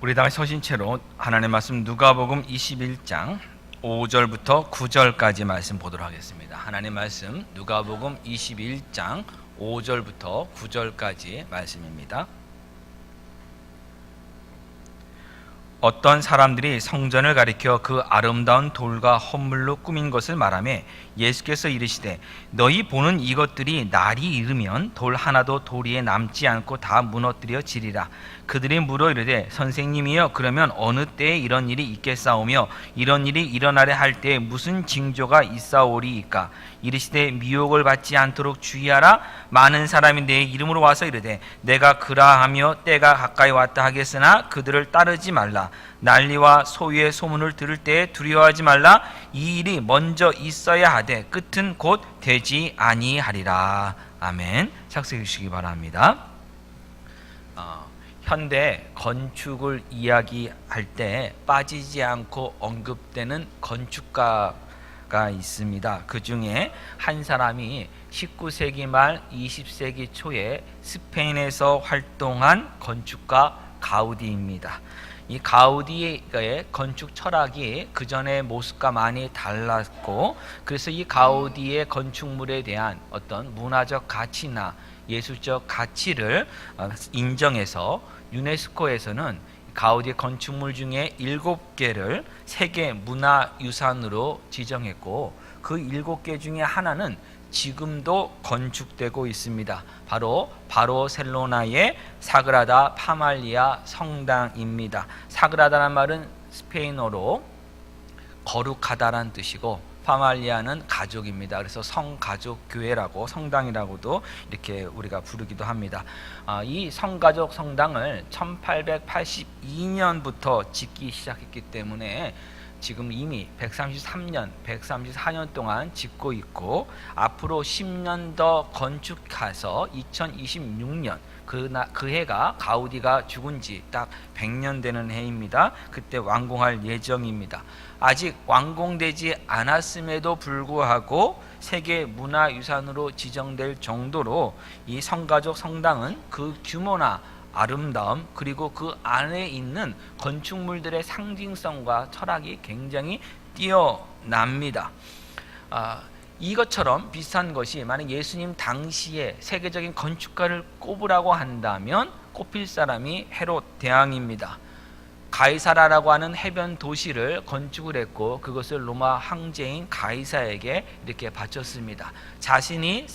우리 다 서신체로 하나님의 말씀 누가복음 21장 5절부터 9절까지 말씀 보도록 하겠습니다. 하나님의 말씀 누가복음 21장 5절부터 9절까지 말씀입니다. 어떤 사람들이 성전을 가리켜 그 아름다운 돌과 헌물로 꾸민 것을 말하며 예수께서 이르시되 너희 보는 이것들이 날이 이르면 돌 하나도 도리에 남지 않고 다 무너뜨려 지리라. 그들이 물어 이르되 선생님이여 그러면 어느 때에 이런 일이 있겠사오며 이런 일이 일어나려 할 때에 무슨 징조가 있사오리이까? 이르시되 미혹을 받지 않도록 주의하라. 많은 사람이 내 이름으로 와서 이르되 내가 그라하며 때가 가까이 왔다 하겠으나 그들을 따르지 말라. 난리와 소유의 소문을 들을 때에 두려워하지 말라. 이 일이 먼저 있어야 하되 끝은 곧 되지 아니하리라. 아멘. 착석해 주시기 바랍니다. 현대 건축을 이야기할 때 빠지지 않고 언급되는 건축가가 있습니다. 그 중에 한 사람이 19세기 말 20세기 초에 스페인에서 활동한 건축가 가우디입니다. 이 가우디의 건축 철학이 그 전의 모습과 많이 달랐고, 그래서 이 가우디의 건축물에 대한 어떤 문화적 가치나 예술적 가치를 인정해서 유네스코에서는 가우디의 건축물 중에 7개를 세계 문화유산으로 지정했고, 그 7개 중에 하나는 지금도 건축되고 있습니다. 바로 바르셀로나의 사그라다 파말리아 성당입니다. 사그라다란 말은 스페인어로 거룩하다란 뜻이고 파말리아는 가족입니다. 그래서 성가족 교회라고 성당이라고도 이렇게 우리가 부르기도 합니다. 이 성가족 성당을 1882년부터 짓기 시작했기 때문에 지금 이미 134년 동안 짓고 있고, 앞으로 10년 더 건축해서 2026년 그 해가 가우디가 죽은 지 딱 100년 되는 해입니다. 그때 완공할 예정입니다. 아직 완공되지 않았음에도 불구하고 세계 문화유산으로 지정될 정도로 이 성가족 성당은 그 규모나 아름다움, 그리고 그 안에 있는 건축물들의 상징성과 철학이 굉장히 뛰어납니다. 이것처럼 비슷한 것이 만약 예수님 당시에 세계적인 건축가를 꼽으라고 한다면 꼽힐 사람이 헤롯 대왕입니다. 가이사라라고 하는 해변 도시를 건축을 했고, 그것을 로마 황제인 가이사에게 이렇게 바쳤습니다. 자신이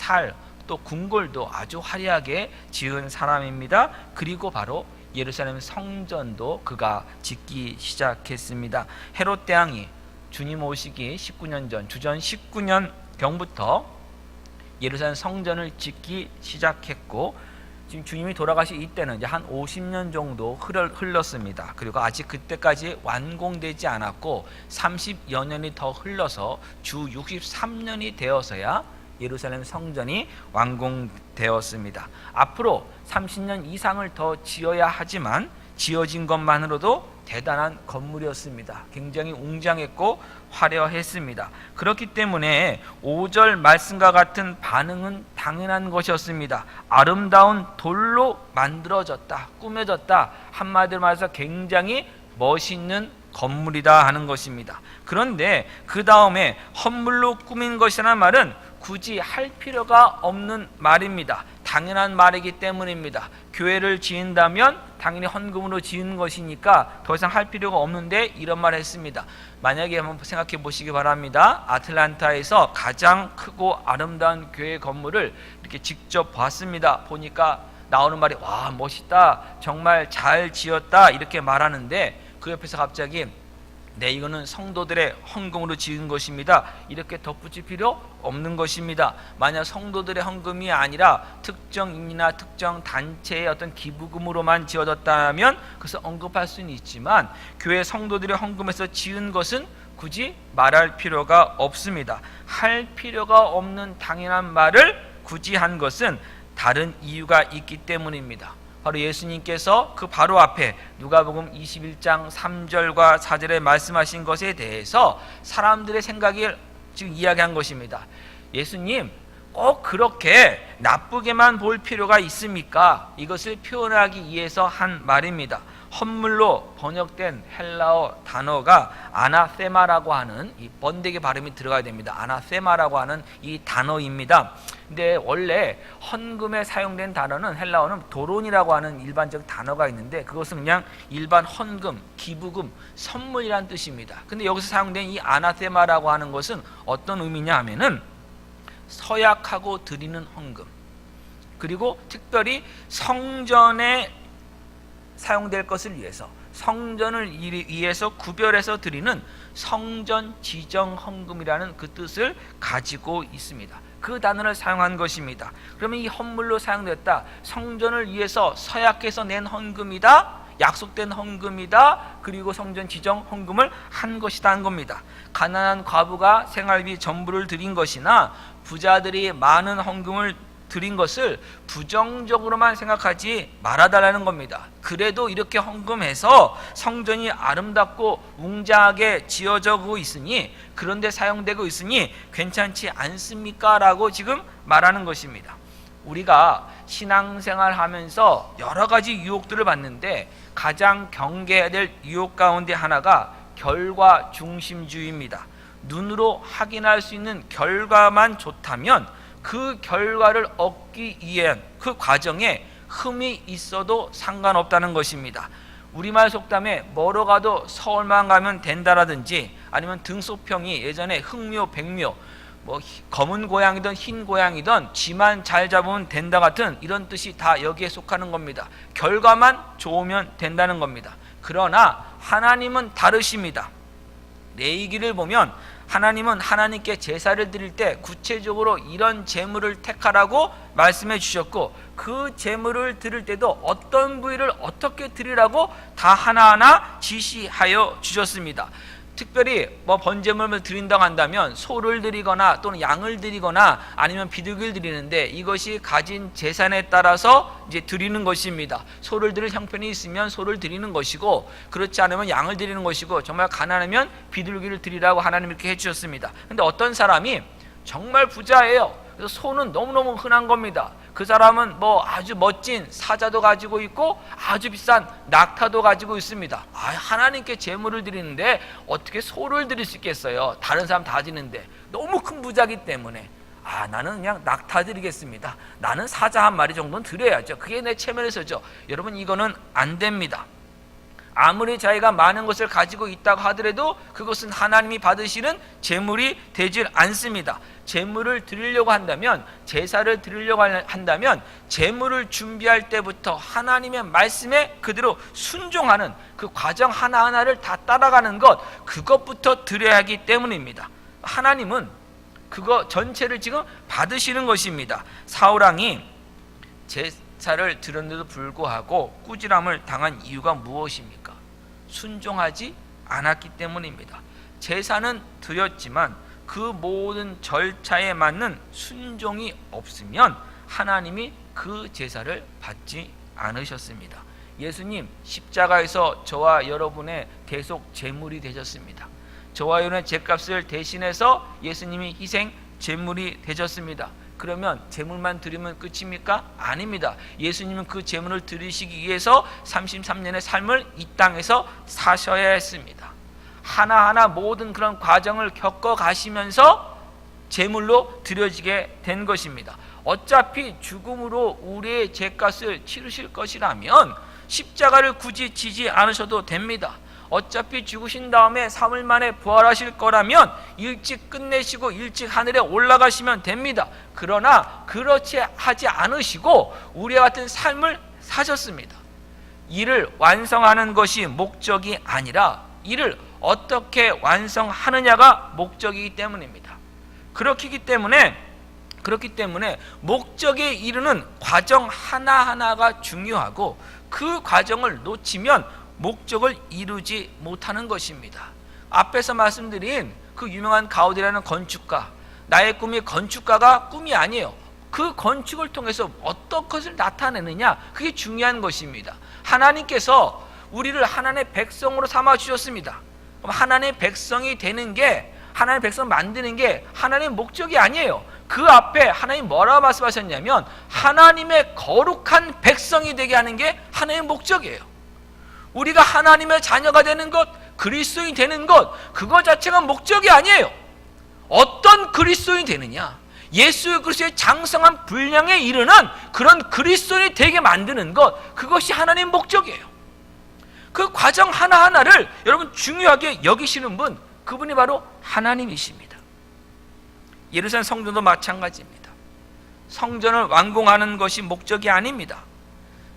또 궁궐도 아주 화려하게 지은 사람입니다. 그리고 바로 예루살렘 성전도 그가 짓기 시작했습니다. 헤롯 대왕이 주님 오시기 19년 전, 주전 19년 경부터 예루살렘 성전을 짓기 시작했고, 지금 주님이 돌아가시 이때는 이제 한 50년 정도 흘렀습니다. 그리고 아직 그때까지 완공되지 않았고 30여 년이 더 흘러서 주 63년이 되어서야 예루살렘 성전이 완공되었습니다. 앞으로 30년 이상을 더 지어야 하지만 지어진 것만으로도 대단한 건물이었습니다. 굉장히 웅장했고 화려했습니다. 그렇기 때문에 5절 말씀과 같은 반응은 당연한 것이었습니다. 아름다운 돌로 만들어졌다, 꾸며졌다, 한마디로 말해서 굉장히 멋있는 건물이다 하는 것입니다. 그런데 그 다음에 헌물로 꾸민 것이라는 말은 굳이 할 필요가 없는 말입니다. 당연한 말이기 때문입니다. 교회를 지은다면 당연히 헌금으로 지은 것이니까 더 이상 할 필요가 없는데 이런 말을 했습니다. 만약에 한번 생각해 보시기 바랍니다. 아틀란타에서 가장 크고 아름다운 교회 건물을 이렇게 직접 봤습니다. 보니까 나오는 말이 와 멋있다, 정말 잘 지었다 이렇게 말하는데, 그 옆에서 갑자기 네, 이거는 성도들의 헌금으로 지은 것입니다, 이렇게 덧붙일 필요 없는 것입니다. 만약 성도들의 헌금이 아니라 특정인이나 특정 단체의 어떤 기부금으로만 지어졌다면 그것을 언급할 수는 있지만, 교회 성도들의 헌금에서 지은 것은 굳이 말할 필요가 없습니다. 할 필요가 없는 당연한 말을 굳이 한 것은 다른 이유가 있기 때문입니다. 바로 예수님께서 그 바로 앞에 누가복음 21장 3절과 4절에 말씀하신 것에 대해서 사람들의 생각을 지금 이야기한 것입니다. 예수님, 꼭 그렇게 나쁘게만 볼 필요가 있습니까? 이것을 표현하기 위해서 한 말입니다. 헌물로 번역된 헬라어 단어가 아나세마라고 하는 이 번데기 발음이 들어가야 됩니다. 아나세마라고 하는 이 단어입니다. 근데 원래 헌금에 사용된 단어는 헬라어는 도론이라고 하는 일반적 단어가 있는데 그것은 그냥 일반 헌금, 기부금, 선물이란 뜻입니다. 근데 여기서 사용된 이 아나세마라고 하는 것은 어떤 의미냐 하면은 서약하고 드리는 헌금, 그리고 특별히 성전에 사용될 것을 위해서, 성전을 위해서 구별해서 드리는 성전 지정 헌금이라는 그 뜻을 가지고 있습니다. 그 단어를 사용한 것입니다. 그러면 이 헌물로 사용됐다, 성전을 위해서 서약해서 낸 헌금이다, 약속된 헌금이다, 그리고 성전 지정 헌금을 한 것이다 한 겁니다. 가난한 과부가 생활비 전부를 드린 것이나 부자들이 많은 헌금을 드린 것을 부정적으로만 생각하지 말아달라는 겁니다. 그래도 이렇게 헌금해서 성전이 아름답고 웅장하게 지어지고 있으니, 그런데 사용되고 있으니 괜찮지 않습니까? 라고 지금 말하는 것입니다. 우리가 신앙생활 하면서 여러 가지 유혹들을 받는데 가장 경계해야 될 유혹 가운데 하나가 결과 중심주의입니다. 눈으로 확인할 수 있는 결과만 좋다면 그 결과를 얻기 위한 그 과정에 흠이 있어도 상관없다는 것입니다. 우리말 속담에 뭐로 가도 서울만 가면 된다라든지, 아니면 등소평이 예전에 흑묘, 백묘, 뭐 검은 고양이든 흰 고양이든 쥐만 잘 잡으면 된다 같은 이런 뜻이 다 여기에 속하는 겁니다. 결과만 좋으면 된다는 겁니다. 그러나 하나님은 다르십니다. 레위기를 보면 하나님은 하나님께 제사를 드릴 때 구체적으로 이런 제물을 택하라고 말씀해 주셨고, 그 제물을 드릴 때도 어떤 부위를 어떻게 드리라고 다 하나하나 지시하여 주셨습니다. 특별히 뭐 번제물을 드린다고 한다면 소를 드리거나 또는 양을 드리거나 아니면 비둘기를 드리는데, 이것이 가진 재산에 따라서 이제 드리는 것입니다. 소를 드릴 형편이 있으면 소를 드리는 것이고, 그렇지 않으면 양을 드리는 것이고, 정말 가난하면 비둘기를 드리라고 하나님 이렇게 해주셨습니다. 근데 어떤 사람이 정말 부자예요. 그래서 소는 너무너무 흔한 겁니다. 그 사람은 뭐 아주 멋진 사자도 가지고 있고 아주 비싼 낙타도 가지고 있습니다. 하나님께 제물을 드리는데 어떻게 소를 드릴 수 있겠어요? 다른 사람 다 드리는데. 너무 큰 부자기 때문에 나는 그냥 낙타 드리겠습니다. 나는 사자 한 마리 정도는 드려야죠. 그게 내 체면에서죠. 여러분, 이거는 안 됩니다. 아무리 자기가 많은 것을 가지고 있다고 하더라도 그것은 하나님이 받으시는 제물이 되질 않습니다. 제물을 드리려고 한다면, 제사를 드리려고 한다면 제물을 준비할 때부터 하나님의 말씀에 그대로 순종하는 그 과정 하나하나를 다 따라가는 것, 그것부터 드려야 하기 때문입니다. 하나님은 그거 전체를 지금 받으시는 것입니다. 사울왕이 제사를 드렸는데도 불구하고 꾸지람을 당한 이유가 무엇입니까? 순종하지 않았기 때문입니다. 제사는 드렸지만 그 모든 절차에 맞는 순종이 없으면 하나님이 그 제사를 받지 않으셨습니다. 예수님 십자가에서 저와 여러분의 대속 제물이 되셨습니다. 저와 여러분의 죄값을 대신해서 예수님이 희생 제물이 되셨습니다. 그러면 제물만 드리면 끝입니까? 아닙니다. 예수님은 그 제물을 드리시기 위해서 33년의 삶을 이 땅에서 사셔야 했습니다. 하나하나 모든 그런 과정을 겪어가시면서 제물로 드려지게 된 것입니다. 어차피 죽음으로 우리의 죄값을 치르실 것이라면 십자가를 굳이 지지 않으셔도 됩니다. 어차피 죽으신 다음에 3일 만에 부활하실 거라면 일찍 끝내시고 일찍 하늘에 올라가시면 됩니다. 그러나 그렇지 하지 않으시고 우리와 같은 삶을 사셨습니다. 이를 완성하는 것이 목적이 아니라 이를 어떻게 완성하느냐가 목적이기 때문입니다. 그렇기 때문에 목적에 이르는 과정 하나하나가 중요하고, 그 과정을 놓치면 목적을 이루지 못하는 것입니다. 앞에서 말씀드린 그 유명한 가우디라는 건축가, 나의 꿈이 건축가가 꿈이 아니에요. 그 건축을 통해서 어떤 것을 나타내느냐, 그게 중요한 것입니다. 하나님께서 우리를 하나님의 백성으로 삼아 주셨습니다. 그럼 하나님의 백성이 되는 게, 하나님의 백성 만드는 게 하나님의 목적이 아니에요. 그 앞에 하나님 뭐라고 말씀하셨냐면 하나님의 거룩한 백성이 되게 하는 게 하나님의 목적이에요. 우리가 하나님의 자녀가 되는 것, 그리스도인이 되는 것, 그거 자체가 목적이 아니에요. 어떤 그리스도인이 되느냐, 예수 그리스도의 장성한 분량에 이르는 그런 그리스도인이 되게 만드는 것, 그것이 하나님의 목적이에요. 그 과정 하나하나를 여러분 중요하게 여기시는 분, 그분이 바로 하나님이십니다. 예루살렘 성전도 마찬가지입니다. 성전을 완공하는 것이 목적이 아닙니다.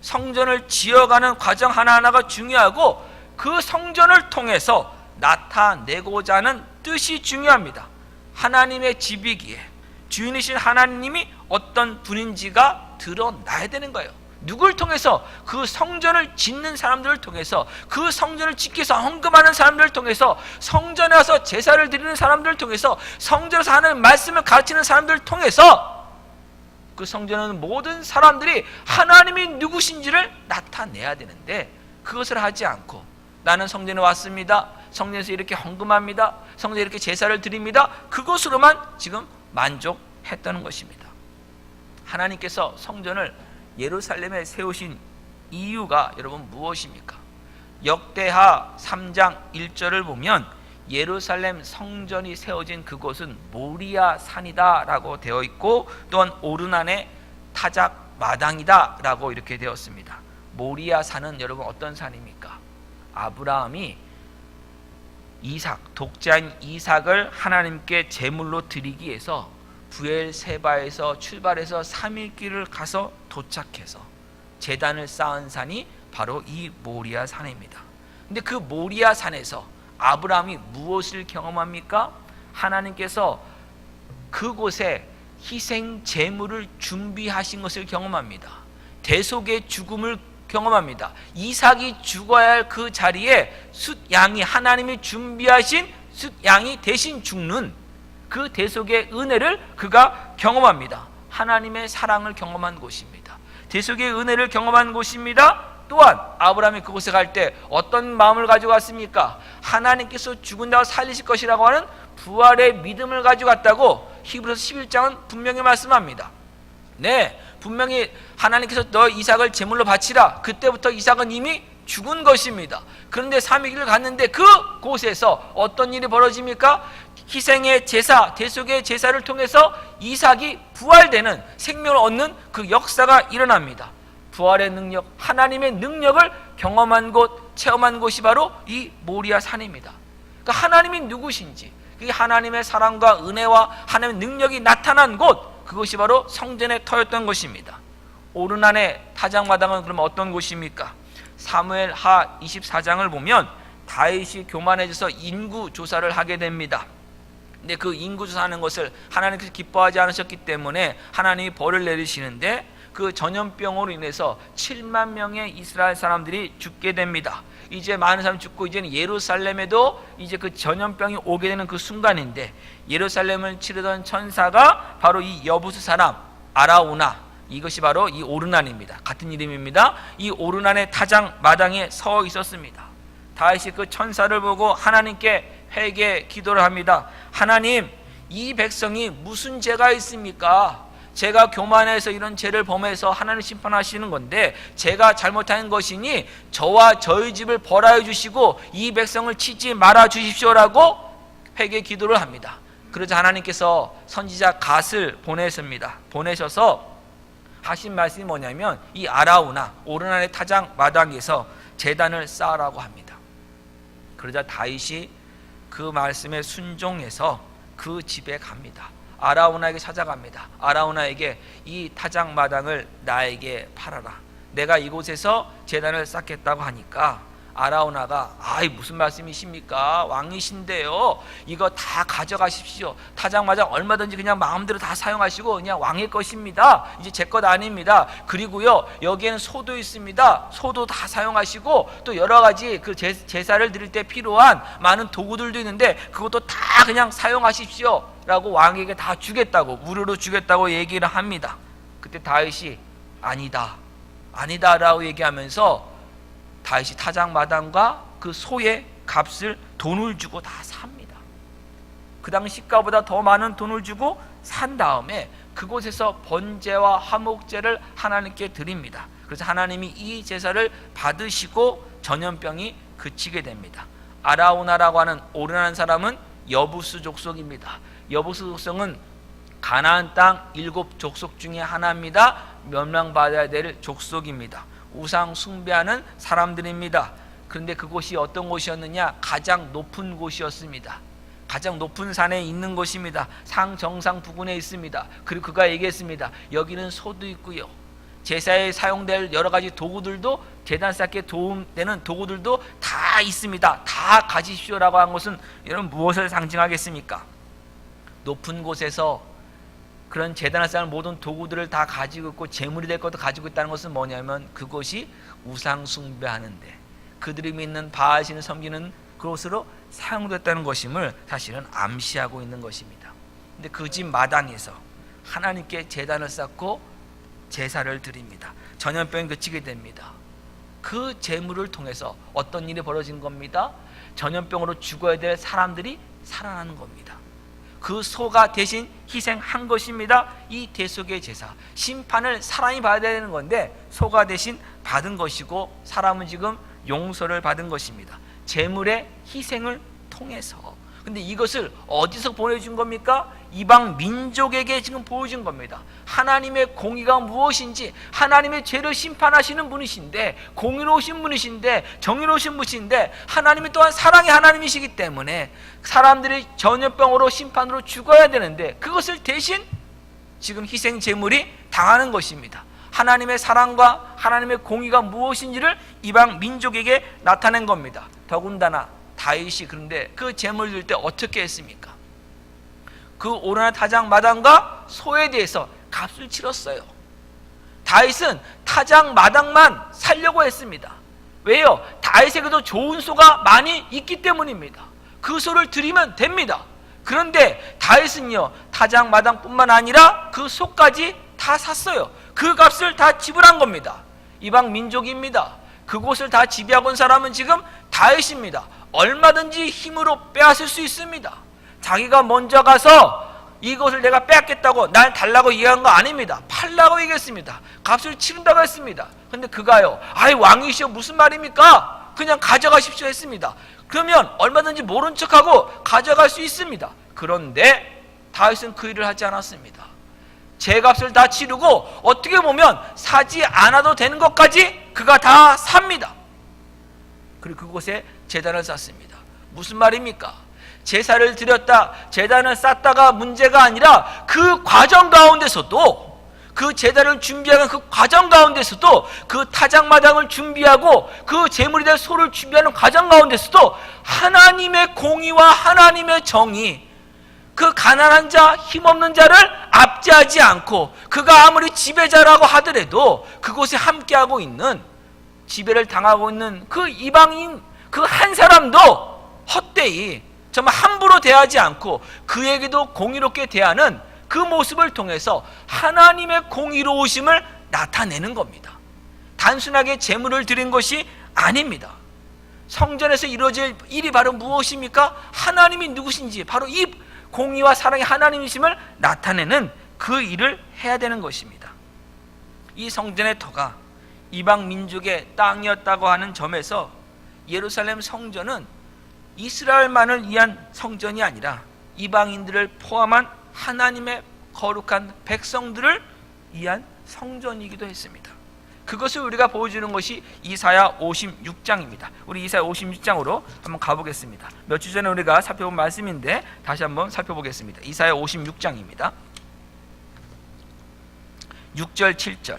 성전을 지어가는 과정 하나하나가 중요하고 그 성전을 통해서 나타내고자 하는 뜻이 중요합니다. 하나님의 집이기에 주인이신 하나님이 어떤 분인지가 드러나야 되는 거예요. 누굴 통해서? 그 성전을 짓는 사람들을 통해서, 그 성전을 지키기 위해서 헌금하는 사람들을 통해서, 성전에 와서 제사를 드리는 사람들을 통해서, 성전에서 하는 말씀을 가르치는 사람들을 통해서 그 성전은 모든 사람들이 하나님이 누구신지를 나타내야 되는데, 그것을 하지 않고 나는 성전에 왔습니다, 성전에서 이렇게 헌금합니다, 성전에 이렇게 제사를 드립니다, 그것으로만 지금 만족했다는 것입니다. 하나님께서 성전을 예루살렘에 세우신 이유가 여러분 무엇입니까? 역대하 3장 1절을 보면 예루살렘 성전이 세워진 그곳은 모리아 산이다 라고 되어 있고, 또한 오르난의 타작 마당이다 라고 이렇게 되었습니다. 모리아 산은 여러분 어떤 산입니까? 아브라함이 이삭, 독자인 이삭을 하나님께 제물로 드리기 위해서 부엘세바에서 출발해서 3일 길을 가서 도착해서 제단을 쌓은 산이 바로 이 모리아 산입니다. 근데 그 모리아 산에서 아브라함이 무엇을 경험합니까? 하나님께서 그곳에 희생 제물을 준비하신 것을 경험합니다. 대속의 죽음을 경험합니다. 이삭이 죽어야 할 그 자리에 숫양이, 하나님이 준비하신 숫양이 대신 죽는 그 대속의 은혜를 그가 경험합니다. 하나님의 사랑을 경험한 곳입니다. 대속의 은혜를 경험한 곳입니다. 또한 아브라함이 그곳에 갈 때 어떤 마음을 가지고 갔습니까? 하나님께서 죽은 다음 살리실 것이라고 하는 부활의 믿음을 가지고 갔다고 히브리서 11장은 분명히 말씀합니다. 네, 분명히 하나님께서 너 이삭을 제물로 바치라, 그때부터 이삭은 이미 죽은 것입니다. 그런데 3일을 갔는데 그 곳에서 어떤 일이 벌어집니까? 희생의 제사, 대속의 제사를 통해서 이삭이 부활되는, 생명을 얻는 그 역사가 일어납니다. 부활의 능력, 하나님의 능력을 경험한 곳, 체험한 곳이 바로 이 모리아 산입니다. 그러니까 하나님이 누구신지, 그게 하나님의 사랑과 은혜와 하나님의 능력이 나타난 곳, 그것이 바로 성전의 터였던 것입니다. 오르난의 타작마당은 그러면 어떤 곳입니까? 사무엘하 24장을 보면 다윗이 교만해져서 인구 조사를 하게 됩니다. 근데 그 인구 조사하는 것을 하나님께서 기뻐하지 않으셨기 때문에 하나님이 벌을 내리시는데, 그 전염병으로 인해서 7만 명의 이스라엘 사람들이 죽게 됩니다. 이제 많은 사람이 죽고 이제는 예루살렘에도 이제 그 전염병이 오게 되는 그 순간인데, 예루살렘을 치르던 천사가 바로 이 여부스 사람 아라우나, 이것이 바로 이 오르난입니다. 같은 이름입니다. 이 오르난의 타작 마당에 서 있었습니다. 다윗이 그 천사를 보고 하나님께 회개 기도를 합니다. 하나님, 이 백성이 무슨 죄가 있습니까? 제가 교만해서 이런 죄를 범해서 하나님 심판하시는 건데 제가 잘못한 것이니 저와 저희 집을 벌하여 주시고 이 백성을 치지 말아 주십시오라고 회개 기도를 합니다. 그러자 하나님께서 선지자 갓을 보내셔서 하신 말씀이 뭐냐면 이 아라우나 오르난의 타작 마당에서 제단을 쌓으라고 합니다. 그러자 다윗이 그 말씀에 순종해서 그 집에 갑니다. 아라우나에게 찾아갑니다. 아라우나에게 이 타작 마당을 나에게 팔아라, 내가 이곳에서 제단을 쌓겠다고 하니까 아라우나가 무슨 말씀이십니까? 왕이신데요, 이거 다 가져가십시오. 타작 마당 얼마든지 그냥 마음대로 다 사용하시고 그냥 왕의 것입니다. 이제 제 것 아닙니다. 그리고요, 여기에는 소도 있습니다. 소도 다 사용하시고 또 여러 가지 그 제사를 드릴 때 필요한 많은 도구들도 있는데 그것도 다 그냥 사용하십시오 라고 왕에게 다 주겠다고, 무료로 주겠다고 얘기를 합니다. 그때 다윗이 아니다 라고 얘기하면서 다윗이 타작 마당과 그 소의 값을 돈을 주고 다 삽니다. 그 당시 시가보다 더 많은 돈을 주고 산 다음에 그곳에서 번제와 화목제를 하나님께 드립니다. 그래서 하나님이 이 제사를 받으시고 전염병이 그치게 됩니다. 아라우나라고 하는 오르난 사람은 여부스 족속입니다. 여부스 족속은 가나안 땅 7족속 중에 하나입니다. 멸망받아야 될 족속입니다. 우상 숭배하는 사람들입니다. 그런데 그곳이 어떤 곳이었느냐? 가장 높은 곳이었습니다. 가장 높은 산에 있는 곳입니다. 상정상 부근에 있습니다. 그리고 그가 얘기했습니다. 여기는 소도 있고요, 제사에 사용될 여러 가지 도구들도, 제단 쌓기에 도움되는 도구들도 다 있습니다. 다 가지십시오라고 한 것은 여러분 무엇을 상징하겠습니까? 높은 곳에서 그런 제단을 쌓을 모든 도구들을 다 가지고 있고 재물이 될 것도 가지고 있다는 것은 뭐냐면 그것이 우상 숭배하는데 그들이 믿는 바알신을 섬기는 그곳으로 사용됐다는 것임을 사실은 암시하고 있는 것입니다. 근데 그 집 마당에서 하나님께 제단을 쌓고 제사를 드립니다. 전염병이 그치게 됩니다. 그 제물을 통해서 어떤 일이 벌어진 겁니다. 전염병으로 죽어야 될 사람들이 살아나는 겁니다. 그 소가 대신 희생한 것입니다. 이 대속의 제사, 심판을 사람이 받아야 되는 건데 소가 대신 받은 것이고 사람은 지금 용서를 받은 것입니다. 제물의 희생을 통해서. 근데 이것을 어디서 보여준 겁니까? 이방 민족에게 지금 보여준 겁니다. 하나님의 공의가 무엇인지, 하나님의 죄를 심판하시는 분이신데, 공의로우신 분이신데, 정의로우신 분이신데, 하나님이 또한 사랑의 하나님이시기 때문에 사람들이 전염병으로 심판으로 죽어야 되는데 그것을 대신 지금 희생 제물이 당하는 것입니다. 하나님의 사랑과 하나님의 공의가 무엇인지를 이방 민족에게 나타낸 겁니다. 더군다나 다윗이 그런데 그 제물을 드릴 때 어떻게 했습니까? 그 오르난 타작 마당과 소에 대해서 값을 치렀어요. 다윗은 타작 마당만 살려고 했습니다. 왜요? 다윗에게도 좋은 소가 많이 있기 때문입니다. 그 소를 드리면 됩니다. 그런데 다윗은요, 타작 마당뿐만 아니라 그 소까지 다 샀어요. 그 값을 다 지불한 겁니다. 이방 민족입니다. 그곳을 다 지배하고 온 사람은 지금 다윗입니다. 얼마든지 힘으로 빼앗을 수 있습니다. 자기가 먼저 가서 이것을 내가 빼앗겠다고 날 달라고 얘기한 거 아닙니다. 팔라고 얘기했습니다. 값을 치른다고 했습니다. 근데 그가요, 아이 왕이시여 무슨 말입니까? 그냥 가져가십시오 했습니다. 그러면 얼마든지 모른 척하고 가져갈 수 있습니다. 그런데 다윗은 그 일을 하지 않았습니다. 제값을 다 치르고 어떻게 보면 사지 않아도 되는 것까지 그가 다 삽니다. 그리고 그곳에 제단을 쌓습니다. 무슨 말입니까? 제사를 드렸다, 제단을 쌓다가 문제가 아니라 그 과정 가운데서도, 그 제단을 준비하는 그 과정 가운데서도, 그 타작마당을 준비하고 그 제물이 될 소를 준비하는 과정 가운데서도 하나님의 공의와 하나님의 정의, 그 가난한 자, 힘없는 자를 압제하지 않고 그가 아무리 지배자라고 하더라도 그곳에 함께하고 있는, 지배를 당하고 있는 그 이방인 그 한 사람도 헛되이 정말 함부로 대하지 않고 그에게도 공의롭게 대하는 그 모습을 통해서 하나님의 공의로우심을 나타내는 겁니다. 단순하게 제물을 드린 것이 아닙니다. 성전에서 이루어질 일이 바로 무엇입니까? 하나님이 누구신지, 바로 이 공의와 사랑의 하나님이심을 나타내는 그 일을 해야 되는 것입니다. 이 성전의 터가 이방 민족의 땅이었다고 하는 점에서 예루살렘 성전은 이스라엘만을 위한 성전이 아니라 이방인들을 포함한 하나님의 거룩한 백성들을 위한 성전이기도 했습니다. 그것을 우리가 보여주는 것이 이사야 56장입니다. 우리 이사야 56장으로 한번 가보겠습니다. 몇 주 전에 우리가 살펴본 말씀인데 다시 한번 살펴보겠습니다. 이사야 56장입니다. 6절 7절.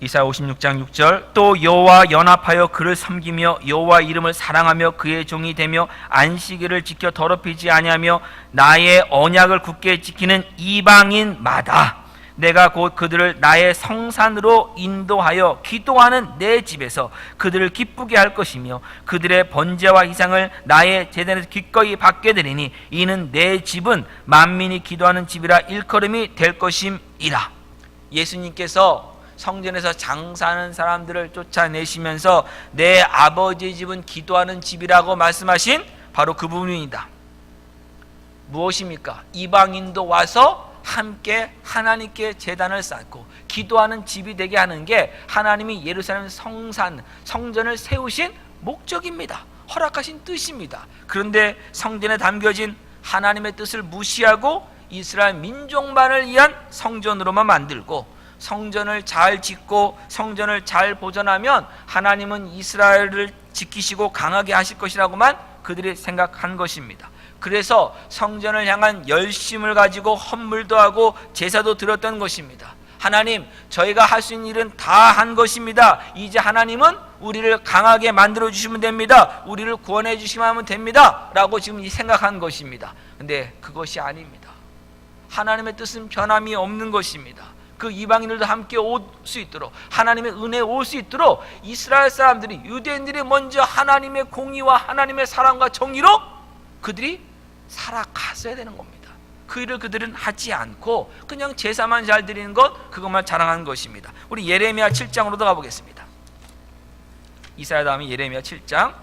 이사야 56장 6절. 또 여호와 연합하여 그를 섬기며 여호와 이름을 사랑하며 그의 종이 되며 안식일을 지켜 더럽히지 아니하며 나의 언약을 굳게 지키는 이방인마다 내가 곧 그들을 나의 성산으로 인도하여 기도하는 내 집에서 그들을 기쁘게 할 것이며 그들의 번제와 희상을 나의 제단에서 기꺼이 받게 되리니 이는 내 집은 만민이 기도하는 집이라 일컬음이 될 것임이라. 예수님께서 성전에서 장사하는 사람들을 쫓아내시면서 내 아버지의 집은 기도하는 집이라고 말씀하신 바로 그 부분입니다. 무엇입니까? 이방인도 와서 함께 하나님께 제단을 쌓고 기도하는 집이 되게 하는 게 하나님이 예루살렘 성전을 세우신 목적입니다. 허락하신 뜻입니다. 그런데 성전에 담겨진 하나님의 뜻을 무시하고 이스라엘 민족만을 위한 성전으로만 만들고, 성전을 잘 짓고 성전을 잘 보존하면 하나님은 이스라엘을 지키시고 강하게 하실 것이라고만 그들이 생각한 것입니다. 그래서 성전을 향한 열심을 가지고 헌물도 하고 제사도 드렸던 것입니다. 하나님, 저희가 할 수 있는 일은 다 한 것입니다. 이제 하나님은 우리를 강하게 만들어 주시면 됩니다. 우리를 구원해 주시면 됩니다 라고 지금 생각한 것입니다. 근데 그것이 아닙니다. 하나님의 뜻은 변함이 없는 것입니다. 그 이방인들도 함께 올 수 있도록, 하나님의 은혜에 올 수 있도록 이스라엘 사람들이, 유대인들이 먼저 하나님의 공의와 하나님의 사랑과 정의로 그들이 살아갔어야 되는 겁니다. 그 일을 그들은 하지 않고 그냥 제사만 잘 드리는 것, 그것만 자랑하는 것입니다. 우리 예레미야 7장으로도 가보겠습니다. 이사야 다음에 예레미야 7장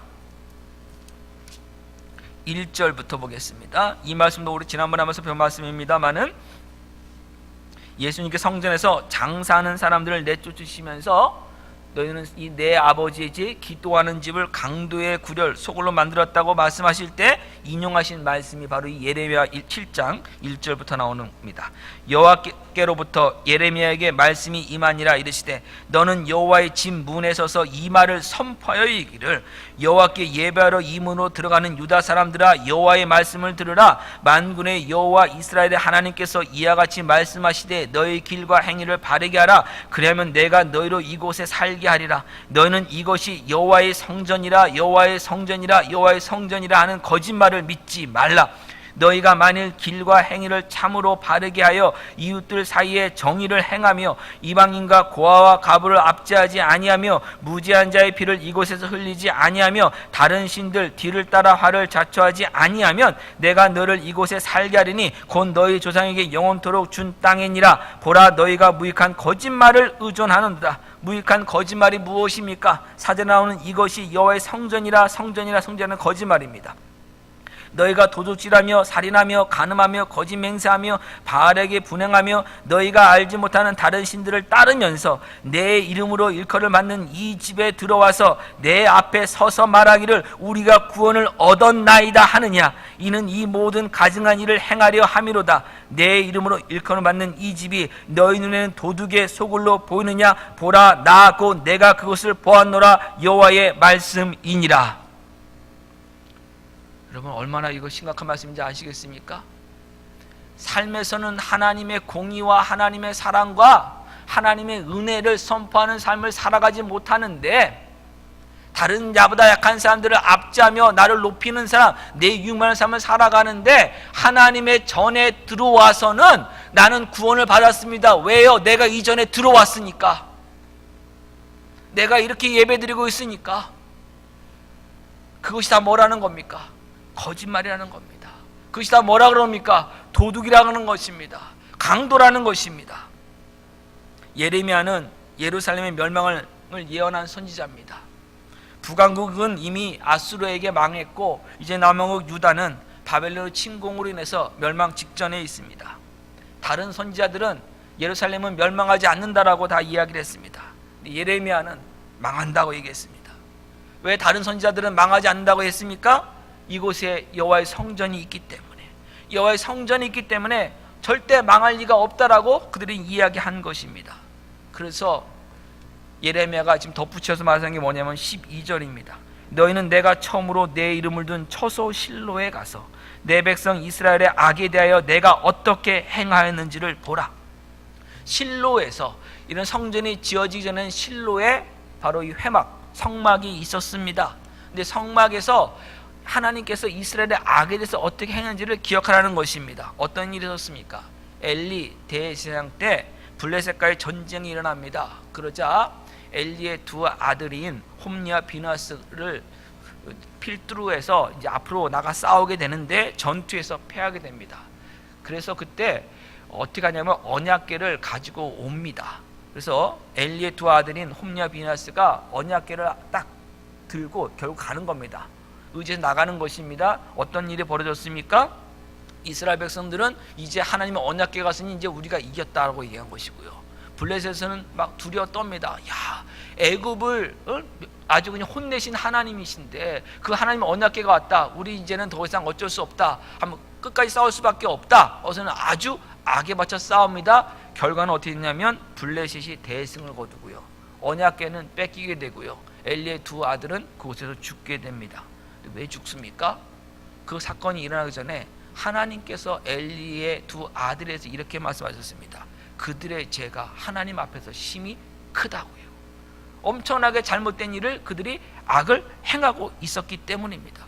1절부터 보겠습니다. 이 말씀도 우리 지난번에 하면서 배운 말씀입니다만은, 예수님께 성전에서 장사하는 사람들을 내쫓으시면서 너희는 이 내 아버지의 집, 기도하는 집을 강도의 구렬 소굴로 만들었다고 말씀하실 때 인용하신 말씀이 바로 이 예레미야 7장 1절부터 나옵니다. 여호와께로부터 예레미야에게 말씀이 임하니라. 이르시되 너는 여호와의 집 문에 서서 이 말을 선포하여 이르기를, 여호와께 예배하러 이 문으로 들어가는 유다 사람들아, 여호와의 말씀을 들으라. 만군의 여호와 이스라엘의 하나님께서 이와 같이 말씀하시되 너희 길과 행위를 바르게 하라. 그리하면 내가 너희로 이곳에 살게 하리라. 너희는 이것이 여호와의 성전이라, 여호와의 성전이라, 여호와의 성전이라 하는 거짓말을 믿지 말라. 너희가 만일 길과 행위를 참으로 바르게 하여 이웃들 사이에 정의를 행하며 이방인과 고아와 가부를 압제하지 아니하며 무지한 자의 피를 이곳에서 흘리지 아니하며 다른 신들 뒤를 따라 화를 자초하지 아니하면 내가 너를 이곳에 살게 하리니 곧 너희 조상에게 영원토록 준 땅이니라. 보라, 너희가 무익한 거짓말을 의존하는도다. 무익한 거짓말이 무엇입니까? 사전에 나오는 이것이 여호와의 성전이라, 성전이라, 성전은 거짓말입니다. 너희가 도둑질하며 살인하며 간음하며 거짓 맹세하며 바알에게 분행하며 너희가 알지 못하는 다른 신들을 따르면서 내 이름으로 일컬을 받는 이 집에 들어와서 내 앞에 서서 말하기를 우리가 구원을 얻었나이다 하느냐. 이는 이 모든 가증한 일을 행하려 함이로다. 내 이름으로 일컬을 받는 이 집이 너희 눈에는 도둑의 소굴로 보이느냐. 보라, 나 곧 내가 그것을 보았노라. 여호와의 말씀이니라. 여러분, 얼마나 이거 심각한 말씀인지 아시겠습니까? 삶에서는 하나님의 공의와 하나님의 사랑과 하나님의 은혜를 선포하는 삶을 살아가지 못하는데, 다른 나보다 약한 사람들을 압제하며 나를 높이는 사람, 내 유만한 삶을 살아가는데 하나님의 전에 들어와서는 나는 구원을 받았습니다. 왜요? 내가 이전에 들어왔으니까, 내가 이렇게 예배드리고 있으니까. 그것이 다 뭐라는 겁니까? 거짓말이라는 겁니다. 그것이 다 뭐라 그럽니까? 도둑이라는 것입니다. 강도라는 것입니다. 예레미야는 예루살렘의 멸망을 예언한 선지자입니다. 북왕국은 이미 아수르에게 망했고 이제 남왕국 유다는 바벨론의 침공으로 인해서 멸망 직전에 있습니다. 다른 선지자들은 예루살렘은 멸망하지 않는다라고 다 이야기를 했습니다. 예레미야는 망한다고 얘기했습니다. 왜 다른 선지자들은 망하지 않는다고 했습니까? 이곳에 여호와의 성전이 있기 때문에, 여호와의 성전이 있기 때문에 절대 망할 리가 없다라고 그들이 이야기한 것입니다. 그래서 예레미야가 지금 덧붙여서 말하는 게 뭐냐면 12절입니다. 너희는 내가 처음으로 내 이름을 둔 처소 실로에 가서 내 백성 이스라엘의 악에 대하여 내가 어떻게 행하였는지를 보라. 실로에서, 이런 성전이 지어지기 전에는 실로에 바로 이 회막, 성막이 있었습니다. 근데 성막에서 하나님께서 이스라엘의 악에 대해서 어떻게 행했는지를 기억하라는 것입니다. 어떤 일이 있었습니까? 엘리 대제사장 때 블레셋과의 전쟁이 일어납니다. 그러자 엘리의 두 아들인 홈리와 비나스를 필두로 해서 이제 앞으로 나가 싸우게 되는데 전투에서 패하게 됩니다. 그래서 그때 어떻게 하냐면 언약궤를 가지고 옵니다. 그래서 엘리의 두 아들인 홈리와 비나스가 언약궤를 딱 들고 결국 가는 겁니다. 의지해서 나가는 것입니다. 어떤 일이 벌어졌습니까? 이스라엘 백성들은 이제 하나님의 언약궤 갔으니 이제 우리가 이겼다고 얘기한 것이고요. 블레셋에서는 막 두려워 떱니다. 야, 애굽을 아주 그냥 혼내신 하나님이신데 그 하나님의 언약궤가 왔다. 우리 이제는 더 이상 어쩔 수 없다. 한번 끝까지 싸울 수밖에 없다. 어서는 아주 악에 받쳐 싸웁니다. 결과는 어떻게 됐냐면 블레셋이 대승을 거두고요. 언약궤는 뺏기게 되고요. 엘리의 두 아들은 그곳에서 죽게 됩니다. 왜 죽습니까? 그 사건이 일어나기 전에 하나님께서 엘리의 두 아들에서 이렇게 말씀하셨습니다. 그들의 죄가 하나님 앞에서 심히 크다고요. 엄청나게 잘못된 일을 그들이 악을 행하고 있었기 때문입니다.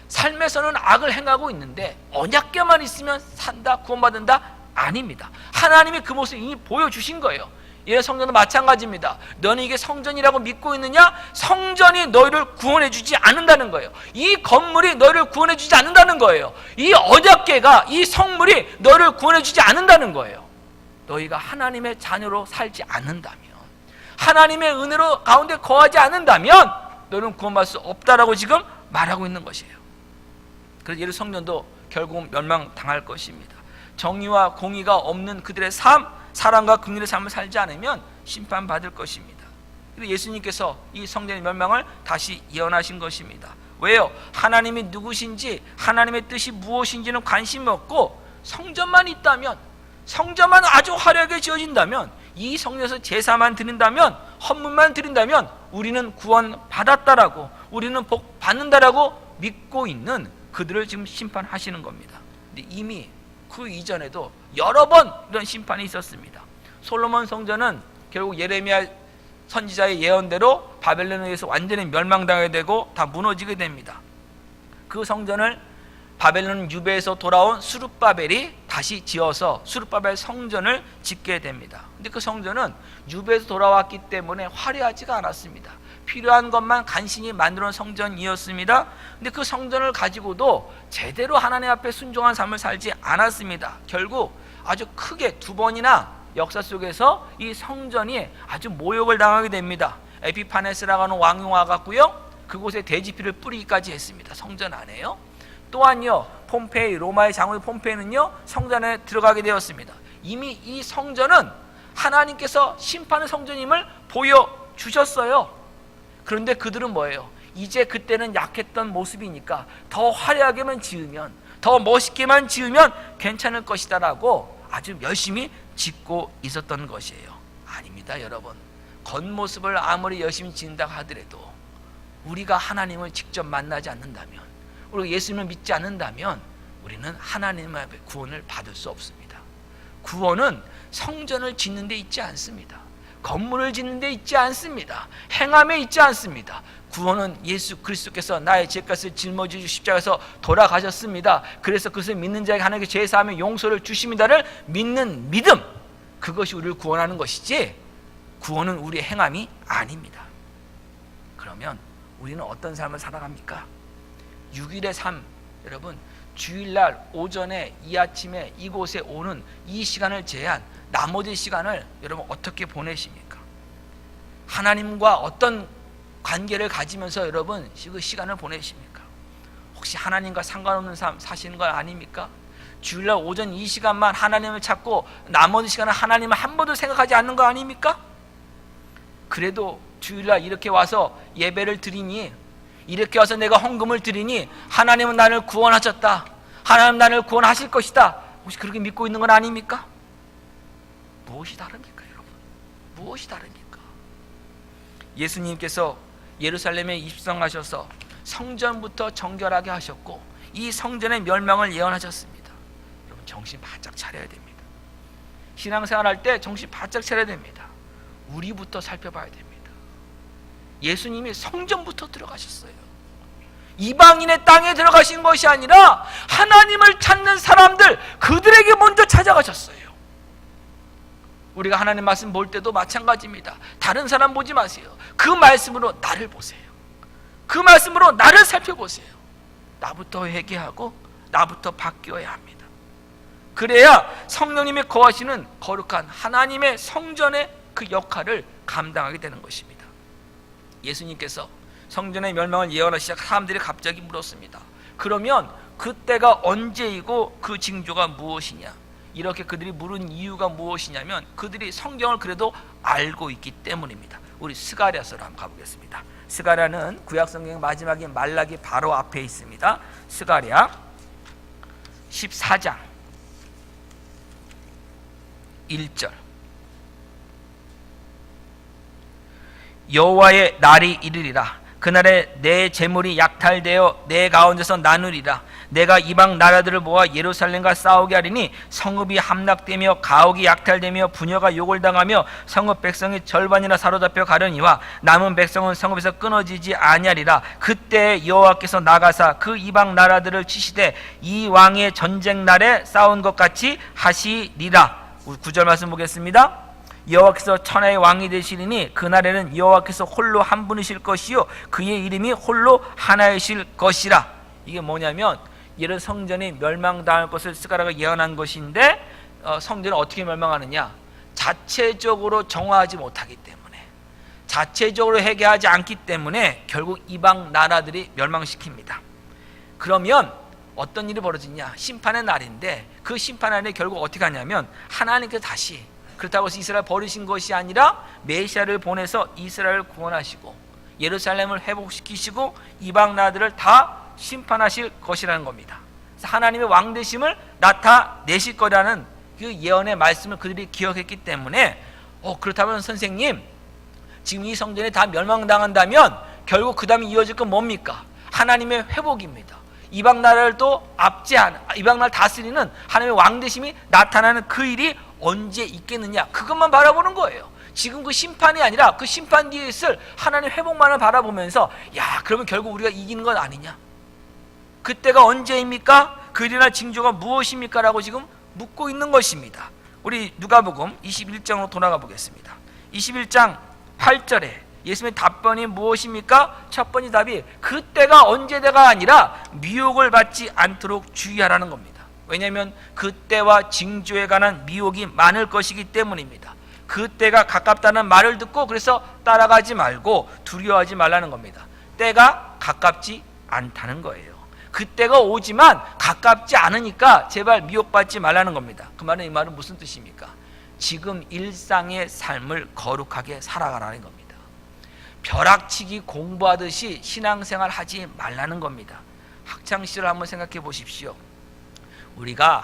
삶에서는 악을 행하고 있는데 언약궤만 있으면 산다, 구원받는다? 아닙니다. 하나님이 그 모습을 이미 보여주신 거예요. 예, 성전도 마찬가지입니다. 너는 이게 성전이라고 믿고 있느냐? 성전이 너희를 구원해 주지 않는다는 거예요. 이 건물이 너희를 구원해 주지 않는다는 거예요. 이 언약궤가, 이 성물이 너희를 구원해 주지 않는다는 거예요. 너희가 하나님의 자녀로 살지 않는다면, 하나님의 은혜로 가운데 거하지 않는다면 너희는 구원받을 수 없다라고 지금 말하고 있는 것이에요. 그래서 예루 성전도 결국 멸망당할 것입니다. 정의와 공의가 없는 그들의 삶, 사랑과 긍휼의 삶을 살지 않으면 심판받을 것입니다. 그래서 예수님께서 이 성전의 멸망을 다시 예언하신 것입니다. 왜요? 하나님이 누구신지, 하나님의 뜻이 무엇인지는 관심이 없고 성전만 있다면, 성전만 아주 화려하게 지어진다면, 이 성전에서 제사만 드린다면, 헌물만 드린다면 우리는 구원받았다라고, 우리는 복 받는다라고 믿고 있는 그들을 지금 심판하시는 겁니다. 근데 이미 그 이전에도 여러 번 이런 심판이 있었습니다. 솔로몬 성전은 결국 예레미야 선지자의 예언대로 바벨론에 의해서 완전히 멸망당하게 되고 다 무너지게 됩니다. 그 성전을 바벨론 유배에서 돌아온 스룹바벨이 다시 지어서 스룹바벨 성전을 짓게 됩니다. 근데 그 성전은 유배에서 돌아왔기 때문에 화려하지가 않았습니다. 필요한 것만 간신히 만들어 놓은 성전이었습니다. 근데 그 성전을 가지고도 제대로 하나님 앞에 순종한 삶을 살지 않았습니다. 결국 아주 크게 두 번이나 역사 속에서 이 성전이 아주 모욕을 당하게 됩니다. 에피파네스라고 하는 왕이 와갖고요, 그곳에 돼지피를 뿌리기까지 했습니다. 성전 안에요. 또한요, 폼페이, 로마의 장군 폼페이는요, 성전에 들어가게 되었습니다. 이미 이 성전은 하나님께서 심판의 성전임을 보여주셨어요. 그런데 그들은 뭐예요? 이제 그때는 약했던 모습이니까 더 화려하게만 지으면, 더 멋있게만 지으면 괜찮을 것이다 라고 아주 열심히 짓고 있었던 것이에요. 아닙니다, 여러분. 겉모습을 아무리 열심히 지은다고 하더라도 우리가 하나님을 직접 만나지 않는다면, 우리가 예수님을 믿지 않는다면 우리는 하나님 앞에 구원을 받을 수 없습니다. 구원은 성전을 짓는 데 있지 않습니다. 건물을 짓는 데 있지 않습니다. 행함에 있지 않습니다. 구원은 예수 그리스도께서 나의 죄값을 짊어지시고 십자가에서 돌아가셨습니다. 그래서 그것을 믿는 자에게 하나님께 죄사하며 용서를 주십니다를 믿는 믿음, 그것이 우리를 구원하는 것이지 구원은 우리의 행함이 아닙니다. 그러면 우리는 어떤 삶을 살아갑니까? 6일의 삶, 여러분, 주일날 오전에 이 아침에 이곳에 오는 이 시간을 제한 나머지 시간을 여러분 어떻게 보내십니까? 하나님과 어떤 관계를 가지면서 여러분 그 시간을 보내십니까? 혹시 하나님과 상관없는 삶 사시는 거 아닙니까? 주일날 오전 이 시간만 하나님을 찾고 나머지 시간은 하나님을 한 번도 생각하지 않는 거 아닙니까? 그래도 주일날 이렇게 와서 예배를 드리니, 이렇게 와서 내가 헌금을 드리니 하나님은 나를 구원하셨다, 하나님 나를 구원하실 것이다, 혹시 그렇게 믿고 있는 건 아닙니까? 무엇이 다릅니까, 여러분? 무엇이 다릅니까? 예수님께서 예루살렘에 입성하셔서 성전부터 정결하게 하셨고 이 성전의 멸망을 예언하셨습니다. 여러분 정신 바짝 차려야 됩니다. 신앙생활 할 때 정신 바짝 차려야 됩니다. 우리부터 살펴봐야 됩니다. 예수님이 성전부터 들어가셨어요. 이방인의 땅에 들어가신 것이 아니라 하나님을 찾는 사람들, 그들에게 먼저 찾아가셨어요. 우리가 하나님 말씀 볼 때도 마찬가지입니다. 다른 사람 보지 마세요. 그 말씀으로 나를 보세요. 그 말씀으로 나를 살펴보세요. 나부터 회개하고 나부터 바뀌어야 합니다. 그래야 성령님이 거하시는 거룩한 하나님의 성전의 그 역할을 감당하게 되는 것입니다. 예수님께서 성전의 멸망을 예언하시자 사람들이 갑자기 물었습니다. 그러면 그때가 언제이고 그 징조가 무엇이냐, 이렇게 그들이 물은 이유가 무엇이냐면 그들이 성경을 그래도 알고 있기 때문입니다. 우리 스가랴서로 한번 가보겠습니다. 스가랴는 구약성경 마지막인 말라기 바로 앞에 있습니다. 스가랴 14장 1절. 여호와의 날이 이르리라. 그날에 내 재물이 약탈되어 내 가운데서 나누리라. 내가 이방 나라들을 모아 예루살렘과 싸우게 하리니 성읍이 함락되며 가옥이 약탈되며 부녀가 욕을 당하며 성읍 백성이 절반이나 사로잡혀 가려니와 남은 백성은 성읍에서 끊어지지 아니하리라. 그때 여호와께서 나가사 그 이방 나라들을 치시되 이 왕의 전쟁 날에 싸운 것 같이 하시리라. 9절 말씀 보겠습니다. 여호와께서 천하의 왕이 되시리니 그날에는 여호와께서 홀로 한 분이실 것이요 그의 이름이 홀로 하나이실 것이라. 이게 뭐냐면 이런 성전이 멸망당할 것을 스가랴가 예언한 것인데 성전은 어떻게 멸망하느냐, 자체적으로 정화하지 못하기 때문에, 자체적으로 회개하지 않기 때문에 결국 이방 나라들이 멸망시킵니다. 그러면 어떤 일이 벌어지냐, 심판의 날인데 그 심판의 날에 결국 어떻게 하냐면 하나님께서 다시, 그렇다고 해서 이스라엘 버리신 것이 아니라 메시아를 보내서 이스라엘을 구원하시고 예루살렘을 회복시키시고 이방 나라들을 다 심판하실 것이라는 겁니다. 그래서 하나님의 왕되심을 나타내실 거라는 그 예언의 말씀을 그들이 기억했기 때문에 그렇다면 선생님, 지금 이 성전이 다 멸망당한다면 결국 그 다음에 이어질 건 뭡니까? 하나님의 회복입니다. 이방 나라를 또 이방 나라를 다스리는 하나님의 왕되심이 나타나는 그 일이 언제 있겠느냐, 그것만 바라보는 거예요. 지금 그 심판이 아니라 그 심판 뒤에 있을 하나님의 회복만을 바라보면서 그러면 결국 우리가 이기는 건 아니냐, 그때가 언제입니까? 그 일어날 징조가 무엇입니까? 라고 지금 묻고 있는 것입니다. 우리 누가복음 21장으로 돌아가 보겠습니다. 21장 8절에 예수님의 답변이 무엇입니까? 첫 번째 답이 그때가 언제대가 아니라 미혹을 받지 않도록 주의하라는 겁니다. 왜냐하면 그때와 징조에 관한 미혹이 많을 것이기 때문입니다. 그때가 가깝다는 말을 듣고 그래서 따라가지 말고 두려워하지 말라는 겁니다. 때가 가깝지 않다는 거예요. 그때가 오지만 가깝지 않으니까 제발 미혹받지 말라는 겁니다. 그 말은, 이 말은 무슨 뜻입니까? 지금 일상의 삶을 거룩하게 살아가라는 겁니다. 벼락치기 공부하듯이 신앙생활 하지 말라는 겁니다. 학창시절 한번 생각해 보십시오. 우리가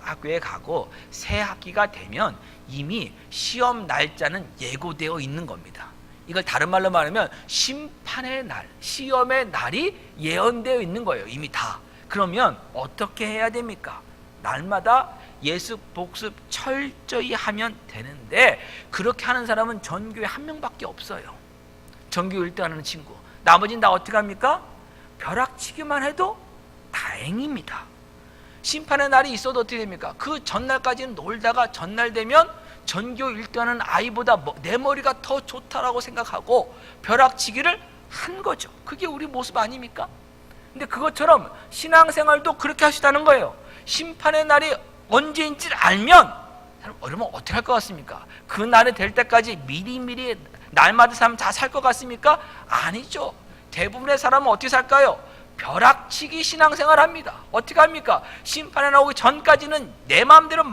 학교에 가고 새 학기가 되면 이미 시험 날짜는 예고되어 있는 겁니다. 이걸 다른 말로 말하면 심판의 날, 시험의 날이 예언되어 있는 거예요. 이미 다. 그러면 어떻게 해야 됩니까? 날마다 예습, 복습 철저히 하면 되는데 그렇게 하는 사람은 전교에 한 명밖에 없어요. 전교 1등 하는 친구. 나머지는 다 어떻게 합니까? 벼락치기만 해도 다행입니다. 심판의 날이 있어도 어떻게 됩니까? 그 전날까지는 놀다가 전날 되면 전교 1등하는 아이보다 내 머리가 더 좋다라고 생각하고 벼락치기를 한 거죠. 그게 우리 모습 아닙니까? 근데 그것처럼 신앙생활도 그렇게 하시다는 거예요. 심판의 날이 언제인지를 알면 여러분 어떻게 할 것 같습니까? 그 날이 될 때까지 미리미리 날마다 사람 다 살 것 같습니까? 아니죠. 대부분의 사람은 어떻게 살까요? 벼락치기 신앙생활 합니다. 어떻게 합니까? 심판에 나오기 전까지는 내 마음대로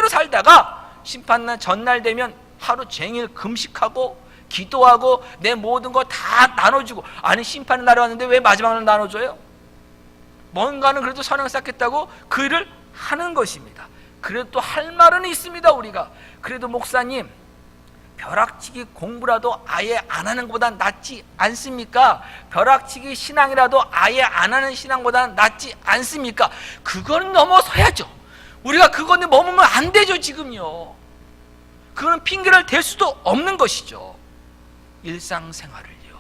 살다가 심판날 전날 되면 하루 종일 금식하고 기도하고 내 모든 거 다 나눠주고, 아니 심판의 날이 왔는데 왜 마지막 날 나눠줘요? 뭔가는 그래도 선행을 쌓겠다고 그 일을 하는 것입니다. 그래도 또 할 말은 있습니다. 우리가 그래도 목사님, 벼락치기 공부라도 아예 안 하는 것보다 낫지 않습니까? 벼락치기 신앙이라도 아예 안 하는 신앙보다 낫지 않습니까? 그건 넘어서야죠. 우리가 그거는 머무면 안 되죠. 지금요, 그거는 핑계를 댈 수도 없는 것이죠. 일상생활을요,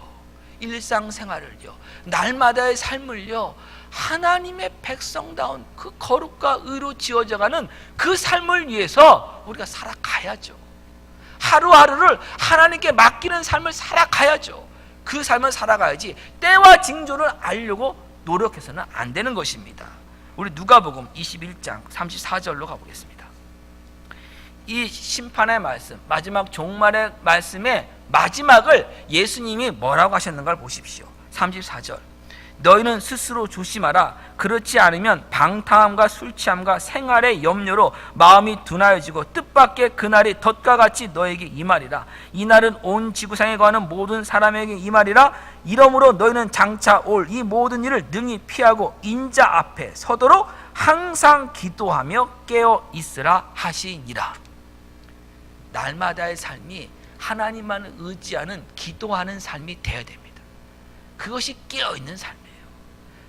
날마다의 삶을요, 하나님의 백성다운 그 거룩과 의로 지어져가는 그 삶을 위해서 우리가 살아가야죠. 하루하루를 하나님께 맡기는 삶을 살아가야죠. 그 삶을 살아가야지 때와 징조를 알려고 노력해서는 안 되는 것입니다. 우리 누가복음 21장 34절로 가보겠습니다. 이 심판의 말씀, 마지막 종말의 말씀의 마지막을 예수님이 뭐라고 하셨는가를 보십시오. 34절. 너희는 스스로 조심하라. 그렇지 않으면 방탕함과 술 취함과 생활의 염려로 마음이 둔하여지고 뜻밖의 그날이 덫과 같이 너에게 임하리라. 이 날은 온 지구상에 거하는 모든 사람에게 임하리라. 이러므로 너희는 장차 올 이 모든 일을 능히 피하고 인자 앞에 서도록 항상 기도하며 깨어 있으라 하시니라. 날마다의 삶이 하나님만을 의지하는 기도하는 삶이 되어야 됩니다. 그것이 깨어있는 삶이에요.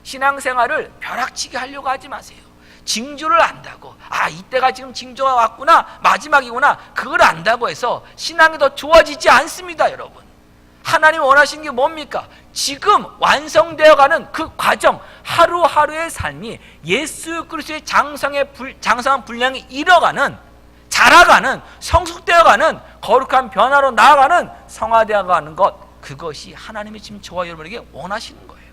신앙생활을 벼락치기 하려고 하지 마세요. 징조를 안다고, 이때가 지금 징조가 왔구나, 마지막이구나, 그걸 안다고 해서 신앙이 더 좋아지지 않습니다. 여러분, 하나님 원하시는 게 뭡니까? 지금 완성되어가는 그 과정, 하루하루의 삶이 예수 그리스도의 장성한 분량이 이뤄가는, 자라가는, 성숙되어가는, 거룩한 변화로 나아가는, 성화되어가는 것, 그것이 하나님이 지금 저와 여러분에게 원하시는 거예요.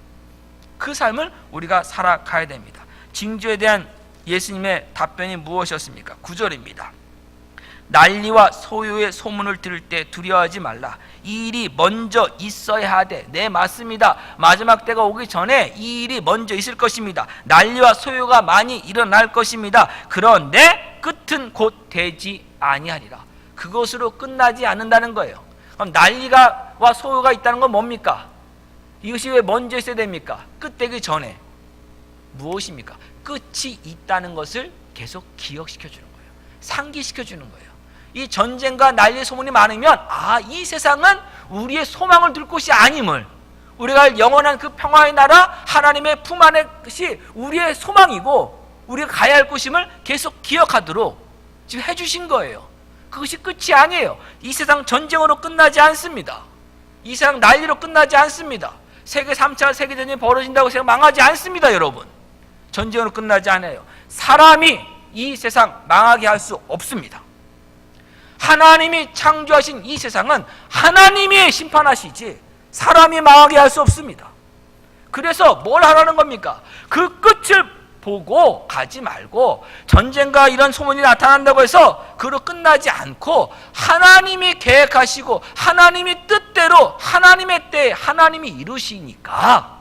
그 삶을 우리가 살아가야 됩니다. 징조에 대한 예수님의 답변이 무엇이었습니까? 9절입니다. 난리와 소요의 소문을 들을 때 두려워하지 말라. 이 일이 먼저 있어야 하되, 네, 맞습니다. 마지막 때가 오기 전에 이 일이 먼저 있을 것입니다. 난리와 소요가 많이 일어날 것입니다. 그런데 끝은 곧 되지 아니하리라. 그것으로 끝나지 않는다는 거예요. 그럼 난리와 소요가 있다는 건 뭡니까? 이것이 왜 먼저 있어야 됩니까? 끝 되기 전에. 무엇입니까? 끝이 있다는 것을 계속 기억시켜 주는 거예요. 상기시켜 주는 거예요. 이 전쟁과 난리 소문이 많으면 이 세상은 우리의 소망을 둘 곳이 아님을, 우리가 영원한 그 평화의 나라 하나님의 품 안에 것이 우리의 소망이고 우리가 가야 할 곳임을 계속 기억하도록 지금 해주신 거예요. 그것이 끝이 아니에요. 이 세상 전쟁으로 끝나지 않습니다. 이 세상 난리로 끝나지 않습니다. 세계 3차 세계대전이 벌어진다고 해서 망하지 않습니다. 여러분, 전쟁으로 끝나지 않아요. 사람이 이 세상 망하게 할 수 없습니다. 하나님이 창조하신 이 세상은 하나님이 심판하시지 사람이 망하게 할 수 없습니다. 그래서 뭘 하라는 겁니까? 그 끝을 보고 가지 말고, 전쟁과 이런 소문이 나타난다고 해서 그로 끝나지 않고 하나님이 계획하시고 하나님이 뜻대로 하나님의 때에 하나님이 이루시니까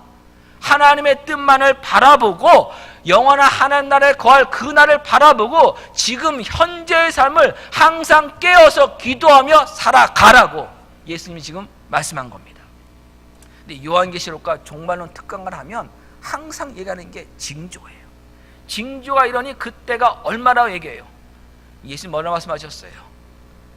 하나님의 뜻만을 바라보고 영원한 하나님 나라에 거할 그 날을 바라보고 지금 현재의 삶을 항상 깨어서 기도하며 살아가라고 예수님이 지금 말씀한 겁니다. 근데 요한계시록과 종말론 특강을 하면 항상 얘기하는 게 징조예요. 징조가 이러니 그때가 얼마나 얘기해요? 예수님 뭐라 말씀하셨어요?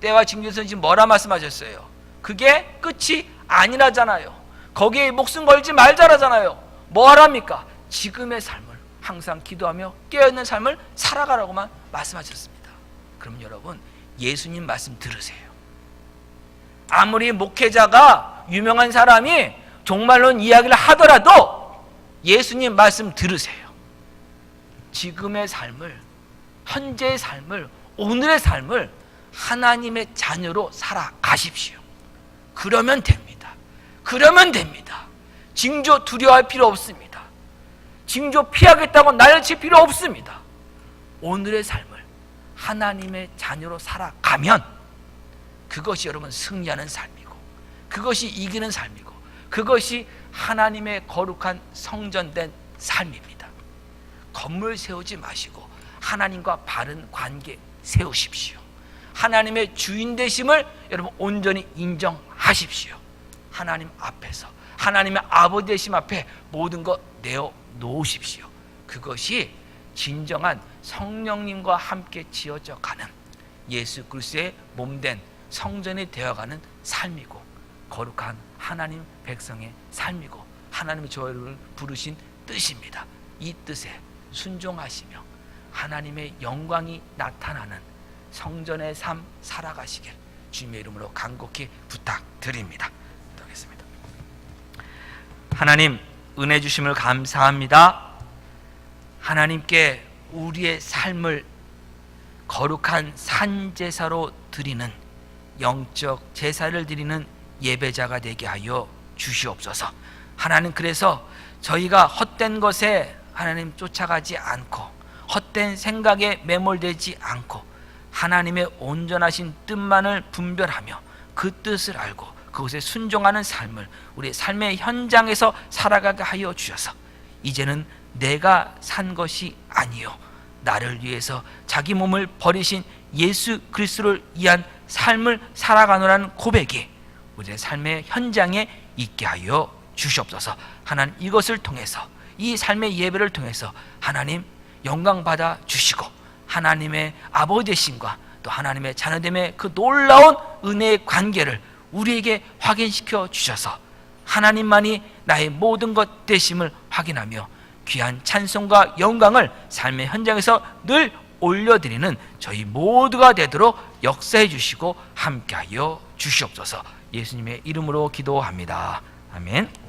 때와 징조에서 지금 뭐라 말씀하셨어요? 그게 끝이 아니라잖아요. 거기에 목숨 걸지 말자라잖아요. 뭐 하랍니까? 지금의 삶을 항상 기도하며 깨어있는 삶을 살아가라고만 말씀하셨습니다. 그럼 여러분, 예수님 말씀 들으세요. 아무리 목회자가 유명한 사람이 종말론 이야기를 하더라도 예수님 말씀 들으세요. 지금의 삶을, 현재의 삶을, 오늘의 삶을 하나님의 자녀로 살아가십시오. 그러면 됩니다. 그러면 됩니다. 징조 두려워할 필요 없습니다. 징조 피하겠다고 난리칠 필요 없습니다. 오늘의 삶을 하나님의 자녀로 살아가면 그것이 여러분 승리하는 삶이고, 그것이 이기는 삶이고, 그것이 하나님의 거룩한 성전된 삶입니다. 건물 세우지 마시고 하나님과 바른 관계 세우십시오. 하나님의 주인 되심을 여러분 온전히 인정하십시오. 하나님 앞에서, 하나님의 아버지 되심 앞에 모든 것 내어 놓으십시오. 그것이 진정한 성령님과 함께 지어져 가는 예수 그리스도의 몸된 성전이 되어가는 삶이고, 거룩한 하나님 백성의 삶이고, 하나님이 저희를 부르신 뜻입니다. 이 뜻에 순종하시며 하나님의 영광이 나타나는 성전의 삶 살아가시길 주님의 이름으로 간곡히 부탁드립니다. 기도하겠습니다. 하나님, 은혜 주심을 감사합니다. 하나님께 우리의 삶을 거룩한 산제사로 드리는, 영적 제사를 드리는 예배자가 되게 하여 주시옵소서. 하나님, 그래서 저희가 헛된 것에 하나님 쫓아가지 않고 헛된 생각에 매몰되지 않고 하나님의 온전하신 뜻만을 분별하며 그 뜻을 알고 그것에 순종하는 삶을 우리 삶의 현장에서 살아가게 하여 주셔서 이제는 내가 산 것이 아니요 나를 위해서 자기 몸을 버리신 예수 그리스도를 위한 삶을 살아가노라는 고백이 우리의 삶의 현장에 있게 하여 주시옵소서. 하나님, 이것을 통해서 이 삶의 예배를 통해서 하나님 영광 받아 주시고 하나님의 아버지 되심과 또 하나님의 자녀됨의 그 놀라운 은혜의 관계를 우리에게 확인시켜 주셔서 하나님만이 나의 모든 것 되심을 확인하며 귀한 찬송과 영광을 삶의 현장에서 늘 올려드리는 저희 모두가 되도록 역사해 주시고 함께하여 주시옵소서. 예수님의 이름으로 기도합니다. 아멘.